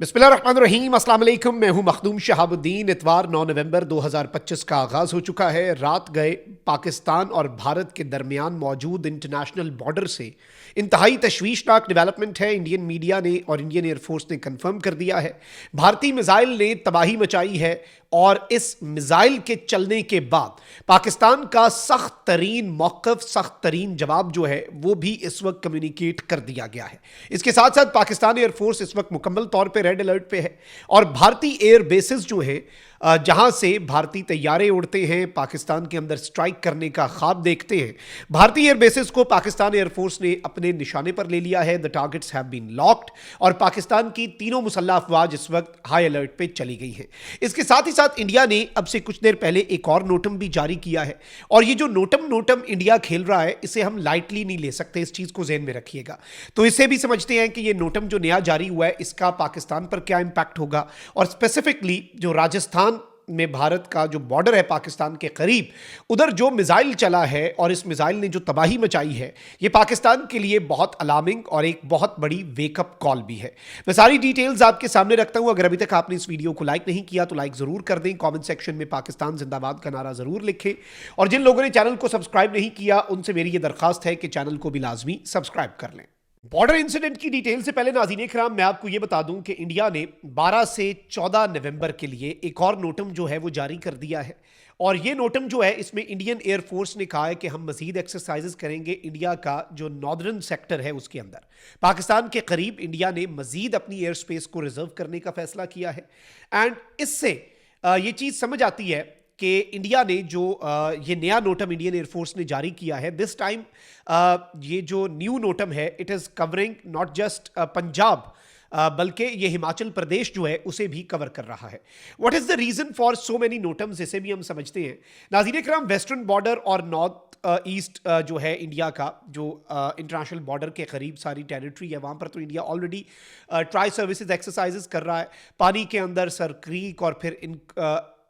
बिस्मिल्लाहिर्रहमानिर्रहीम, अस्सलाम वालेकुम। मैं हूं मखदूम शहाबुद्दीन। इतवार 9 नवंबर 2025 का आगाज़ हो चुका है। रात गए पाकिस्तान और भारत के दरमियान मौजूद इंटरनेशनल बॉर्डर से इंतहाई तशवीशनाक डेवलपमेंट है। इंडियन मीडिया ने और इंडियन एयरफोर्स ने कंफर्म कर दिया है, भारतीय मिसाइल ने तबाही मचाई है और इस मिसाइल के चलने के बाद पाकिस्तान का सख्त तरीन मौक़िफ़, सख्त तरीन जवाब जो है वो भी इस वक्त कम्युनिकेट कर दिया गया है। इसके साथ साथ पाकिस्तान एयरफोर्स इस वक्त मुकम्मल तौर पे रेड अलर्ट पे है और भारतीय एयर बेसिस जो है जहां से भारतीय तैयारे उड़ते हैं, पाकिस्तान के अंदर स्ट्राइक करने का ख्वाब देखते हैं, भारतीय एयर बेसिस को पाकिस्तान एयरफोर्स ने अपने निशाने पर ले लिया है। The targets have been locked और पाकिस्तान की तीनों मुसल्लह अफवाज इस वक्त हाई अलर्ट पे चली गई है। इसके साथ ही साथ इंडिया ने अब से कुछ देर पहले एक और नोटम भी जारी किया है और ये जो नोटम इंडिया खेल रहा है इसे हम लाइटली नहीं ले सकते, इस चीज को ज़हन में रखिएगा। तो इससे भी समझते हैं कि ये नोटम जो नया जारी हुआ है इसका पाकिस्तान पर क्या इंपैक्ट होगा और स्पेसिफिकली जो राजस्थान में भारत का जो बॉर्डर है पाकिस्तान के करीब, उधर जो मिसाइल चला है और इस मिसाइल ने जो तबाही मचाई है, ये पाकिस्तान के लिए बहुत अलार्मिंग और एक बहुत बड़ी वेकअप कॉल भी है। मैं सारी डिटेल्स आपके सामने रखता हूं। अगर अभी तक आपने इस वीडियो को लाइक नहीं किया तो लाइक जरूर कर दें, कमेंट सेक्शन में पाकिस्तान जिंदाबाद का नारा जरूर लिखें और जिन लोगों ने चैनल को सब्सक्राइब नहीं किया उनसे मेरी ये दरखास्त है कि चैनल को भी लाजमी सब्सक्राइब कर लें। बॉर्डर इंसिडेंट की डिटेल से पहले नाज़रीन इकराम मैं आपको यह बता दूं कि इंडिया ने 12 से 14 नवंबर के लिए एक और नोटम जो है वो जारी कर दिया है और ये नोटम जो है इसमें इंडियन एयरफोर्स ने कहा है कि हम मजीद एक्सरसाइजेस करेंगे इंडिया का जो नॉर्दर्न सेक्टर है उसके अंदर, पाकिस्तान के करीब इंडिया ने मजीद अपनी एयर स्पेस को रिजर्व करने का फैसला किया है। एंड इससे ये चीज़ समझ आती है कि इंडिया ने जो ये नया नोटम इंडियन एयरफोर्स ने जारी किया है दिस टाइम, ये जो न्यू नोटम है it is covering not just Punjab बल्कि ये हिमाचल प्रदेश जो है उसे भी कवर कर रहा है। What is the reason for so many NOTAMs, इसे भी हम समझते हैं। नाज़रीन इकराम, वेस्टर्न बॉर्डर और नॉर्थ ईस्ट जो है इंडिया का, जो इंटरनेशनल बॉर्डर के करीब सारी टेरिटरी है, वहाँ पर तो India already tri services exercises कर रहा है। पानी के अंदर सर क्रीक और फिर in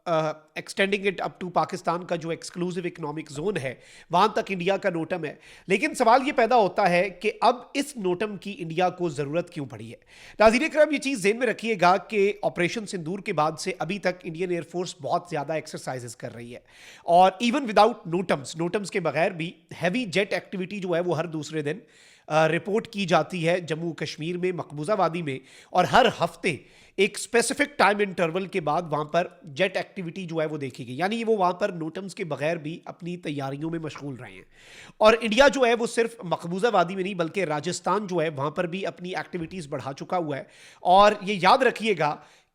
extending it up to Pakistan का जो एक्सक्लूसिव इकोनॉमिक जोन है वहां तक इंडिया का नोटम है। लेकिन सवाल ये पैदा होता है कि अब इस नोटम की इंडिया को जरूरत क्यों पड़ी है। नाज़रीन इकराम, ये चीज ज़हन में रखिएगा कि ऑपरेशन सिंदूर के बाद से अभी तक इंडियन एयरफोर्स बहुत ज्यादा एक्सरसाइजेस कर रही है और इवन विदाउट नोटम्स के बगैर भी हैवी जेट एक्टिविटी जो है वो हर दूसरे दिन रिपोर्ट की जाती है जम्मू कश्मीर में, मकबूजा वादी में, और हर हफ्ते एक स्पेसिफिक टाइम इंटरवल के बाद वहां पर जेट एक्टिविटी जो है वो देखी गई। यानी वो वहां पर नोटम्स के बगैर भी अपनी तैयारियों में मशगूल रहे हैं और इंडिया जो है वो सिर्फ मकबूजा वादी में नहीं बल्कि राजस्थान जो है वहां पर भी अपनी एक्टिविटीज़ बढ़ा चुका हुआ है। और ये याद रखिएगा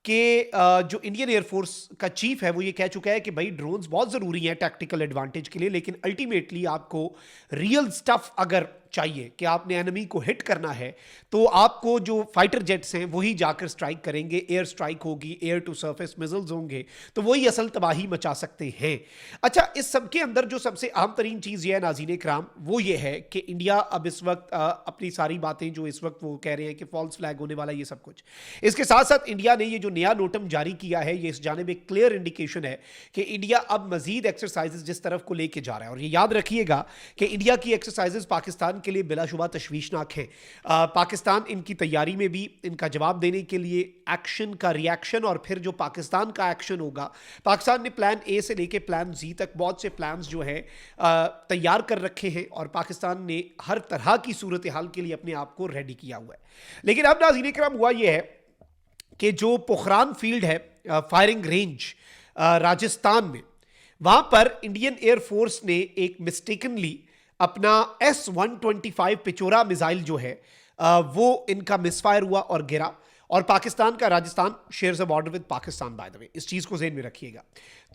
कि जो इंडियन एयरफोर्स का चीफ है वो ये कह चुका है कि भाई ड्रोन्स बहुत ज़रूरी हैं टैक्टिकल एडवांटेज के लिए, लेकिन अल्टीमेटली आपको रियल स्टफ अगर चाहिए कि आपने एनिमी को हिट करना है तो आपको जो फाइटर जेट्स हैं वही जाकर स्ट्राइक करेंगे, एयर स्ट्राइक होगी, एयर टू सरफेस मिसाइल्स होंगे, तो वही असल तबाही मचा सकते हैं। अच्छा, इस सब के अंदर जो सबसे अहम तरीन चीज़ ये है नाज़रीन इकराम वो ये है कि इंडिया अब इस वक्त अपनी सारी बातें जो इस वक्त वो कह रहे हैं कि फॉल्स फ्लैग होने वाला, ये सब कुछ, इसके साथ साथ इंडिया ने ये जो नया नोटम जारी किया है ये इस जानिब एक क्लियर इंडिकेशन है कि इंडिया अब मजीद एक्सरसाइजेज जिस तरफ को लेके जा रहा है। और ये याद रखिएगा कि इंडिया की एक्सरसाइजेज पाकिस्तान के लिए बिलाशुबा तशवीशनाक है। पाकिस्तान इनकी तैयारी में भी इनका जवाब देने के लिए एक्शन का रिएक्शन और फिर जो पाकिस्तान का एक्शन होगा, पाकिस्तान ने प्लान ए से लेके प्लान जी तक बहुत से प्लान्स जो है तैयार कर रखे हैं और पाकिस्तान ने हर तरह की सूरत हाल के लिए अपने आप को रेडी किया हुआ है। लेकिन अब नाज़रीन इकराम हुआ यह है कि जो पोखरान फील्ड है, फायरिंग रेंज राजस्थान में, वहां पर इंडियन एयरफोर्स ने एक मिस्टेकनली अपना S-125 पिचोरा मिसाइल जो है वो इनका मिसफायर हुआ और गिरा और पाकिस्तान का Rajasthan shares a border with Pakistan, by the way, इस चीज़ को ज़हन में रखिएगा।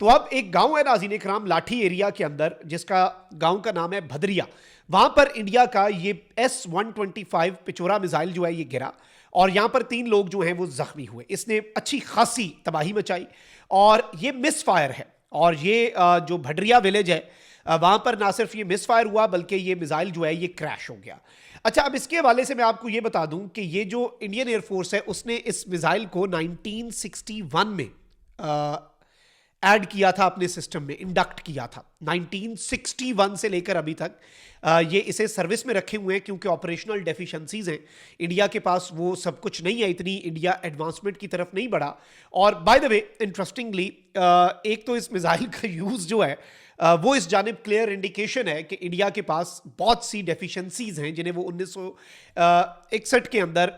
तो अब एक गांव है नाज़रीन इकराम लाठी एरिया के अंदर जिसका गांव का नाम है भदरिया, वहां पर इंडिया का ये S-125 पिचोरा मिसाइल जो है ये गिरा और यहां पर 3 लोग जो हैं वो जख्मी हुए। इसने अच्छी खासी तबाही मचाई और ये मिस फायर है और ये जो भडरिया विलेज है वहां पर ना सिर्फ ये मिस फायर हुआ बल्कि ये मिसाइल जो है ये क्रैश हो गया। अच्छा, अब इसके हवाले से मैं आपको ये बता दूं कि ये जो इंडियन एयरफोर्स है उसने इस मिसाइल को 1961 में ऐड किया था अपने सिस्टम में, इंडक्ट किया था 1961 से लेकर अभी तक। ये इसे सर्विस में रखे हुए हैं क्योंकि ऑपरेशनल डेफिशिएंसीज हैं इंडिया के पास, वो सब कुछ नहीं है, इतनी इंडिया एडवांसमेंट की तरफ नहीं बढ़ा। और बाय द वे इंटरेस्टिंगली एक तो इस मिसाइल का यूज़ जो है वो इस जानिब क्लियर इंडिकेशन है कि इंडिया के पास बहुत सी डेफिशिएंसीज हैं जिन्हें वो 1961 के अंदर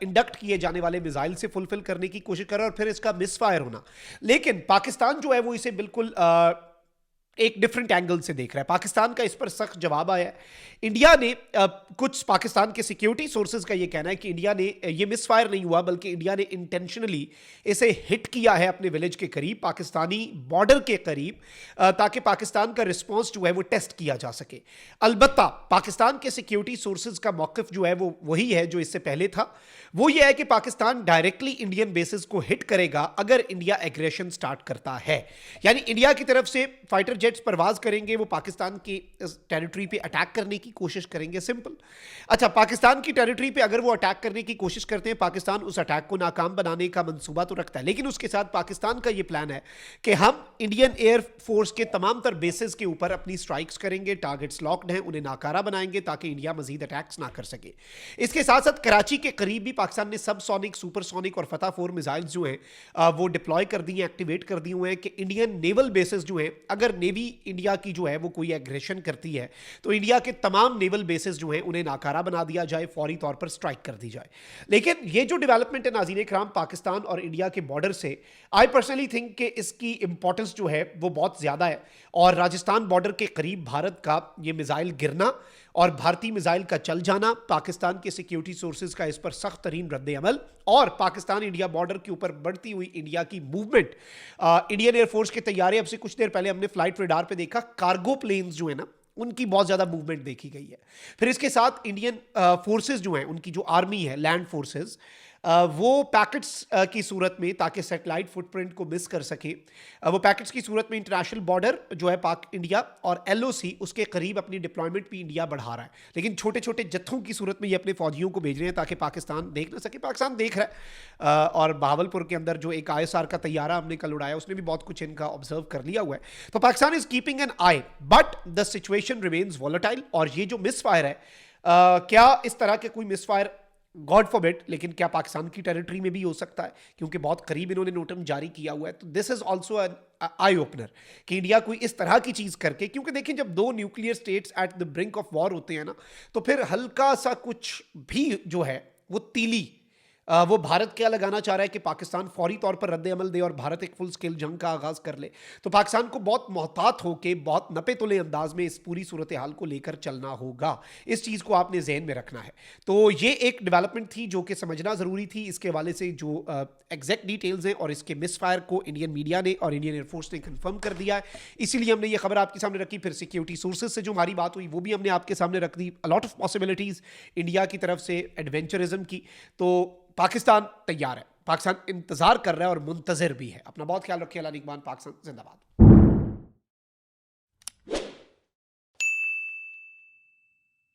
इंडक्ट किए जाने वाले मिसाइल से फुलफिल करने की कोशिश कर रहा है, और फिर इसका मिसफायर होना। लेकिन पाकिस्तान जो है वो इसे बिल्कुल एक डिफरेंट एंगल से देख रहा है। पाकिस्तान का इस पर सख्त जवाब आया है। इंडिया ने कुछ पाकिस्तान के सिक्योरिटी सोर्सेज का ये कहना है कि इंडिया ने ये मिसफायर नहीं हुआ, बल्कि इंडिया ने इंटेंशनली इसे हिट किया है अपने विलेज के करीब, पाकिस्तानी बॉर्डर के करीब, ताकि पाकिस्तान का रिस्पॉन्स जो है वो टेस्ट किया जा सके। अलबत्ता पाकिस्तान के सिक्योरिटी सोर्सेज का मौकिफ जो है वो वही है जो इससे पहले था। वो ये है कि पाकिस्तान डायरेक्टली इंडियन बेसिस को हिट करेगा अगर इंडिया एग्रेशन स्टार्ट करता है। यानी इंडिया की तरफ से फाइटर जेट्स परवाज करेंगे, वो पाकिस्तान की टेरिटरी पे अटैक करने की कोशिश करेंगे, सिंपल। अच्छा, पाकिस्तान की टेरिटरी पे अगर वो अटैक करने की कोशिश करते हैं, पाकिस्तान उस अटैक को नाकाम बनाने का मंसूबा तो रखता है, लेकिन उसके साथ पाकिस्तान का ये प्लान है कि हम इंडियन एयर फोर्स के तमाम तर बेसिस के ऊपर अपनी स्ट्राइक्स करेंगे, टारगेट्स लॉक्ड हैं, उन्हें नाकारा बनाएंगे ताकि इंडिया मजीद अटैक्स ना कर सके। इसके साथ साथ कराची के करीब भी पाकिस्तान ने सबसोनिक, सुपरसोनिक और फतह 4 मिसाइल जो हैं वो डिप्लॉय कर दिए, एक्टिवेट कर दिए हुए हैं कि इंडियन नेवल बेसिस जो है, अगर नेवी इंडिया की जो है वो कोई एग्रेशन करती है तो इंडिया के तमाम नेवल बेसिस जो हैं उन्हें नाकारा बना दिया जाए, फौरी तौर पर स्ट्राइक कर दी जाए। लेकिन ये जो डेवलपमेंट है नाज़रीन इकराम पाकिस्तान और इंडिया के बॉर्डर से, आई पर्सनली थिंक कि इसकी इंपॉर्टेंस जो है वो बहुत ज़्यादा है। और राजस्थान बॉर्डर के करीब भारत का ये मिसाइल गिरना और भारतीय मिसाइल का चल जाना, पाकिस्तान के सिक्योरिटी सोर्सेज का इस पर सख्त तरीन रद्द अमल, और पाकिस्तान इंडिया बॉर्डर के ऊपर बढ़ती हुई इंडिया की मूवमेंट। इंडियन एयरफोर्स के तैयारे, अब से कुछ देर पहले हमने फ्लाइट रेडार पे देखा, कार्गो प्लेन्स जो है ना उनकी बहुत ज़्यादा मूवमेंट देखी गई है। फिर इसके साथ इंडियन फोर्सेज जो हैं, उनकी जो आर्मी है, लैंड फोर्सेज, वो पैकेट्स की सूरत में, ताकि सैटेलाइट फुटप्रिंट को मिस कर सके, वो पैकेट्स की सूरत में इंटरनेशनल बॉर्डर जो है पाक इंडिया और LOC उसके करीब अपनी डिप्लॉयमेंट भी इंडिया बढ़ा रहा है। लेकिन छोटे छोटे जत्थों की सूरत में ये अपने फौजियों को भेज रहे हैं ताकि पाकिस्तान देख ना सके। पाकिस्तान देख रहा है, और बहावलपुर के अंदर जो एक ISR का तैयारा हमने कल उड़ाया, उसने भी बहुत कुछ इनका ऑब्जर्व कर लिया हुआ है। तो Pakistan is keeping an I, but the situation remains volatile. और ये जो मिसफायर है, क्या इस तरह के कोई मिसफायर, गॉड फॉरबिड, लेकिन क्या पाकिस्तान की टेरिटरी में भी हो सकता है, क्योंकि बहुत करीब इन्होंने नोटम जारी किया हुआ है। तो this is also an eye opener कि इंडिया कोई इस तरह की चीज करके, क्योंकि देखिए जब दो nuclear states at the brink of war होते हैं ना, तो फिर हल्का सा कुछ भी जो है वो तीली, वो भारत क्या लगाना चाह रहा है कि पाकिस्तान फौरी तौर पर रद्द अमल दे और भारत एक फुल स्केल जंग का आगाज कर ले। तो पाकिस्तान को बहुत मोहतात होकर, बहुत नपे तुले अंदाज में इस पूरी सूरत हाल को लेकर चलना होगा। इस चीज़ को आपने जहन में रखना है। तो ये एक डेवलपमेंट थी जो कि समझना ज़रूरी थी। इसके हवाले से जो एग्जैक्ट डिटेल्स हैं और इसके मिसफायर को इंडियन मीडिया ने और इंडियन एयरफोर्स ने कंफर्म कर दिया है, इसीलिए हमने ये खबर आपके सामने रखी। फिर सिक्योरिटी सोर्सेज से जो हमारी बात हुई वो भी हमने आपके सामने रख दी। अलॉट ऑफ पॉसिबिलिटीज़ इंडिया की तरफ से एडवेंचरिज्म की। तो पाकिस्तान तैयार है, पाकिस्तान इंतजार कर रहा है और मुंतजर भी है। अपना बहुत ख्याल रखिए। अल्लाह निगहबान। पाकिस्तान जिंदाबाद।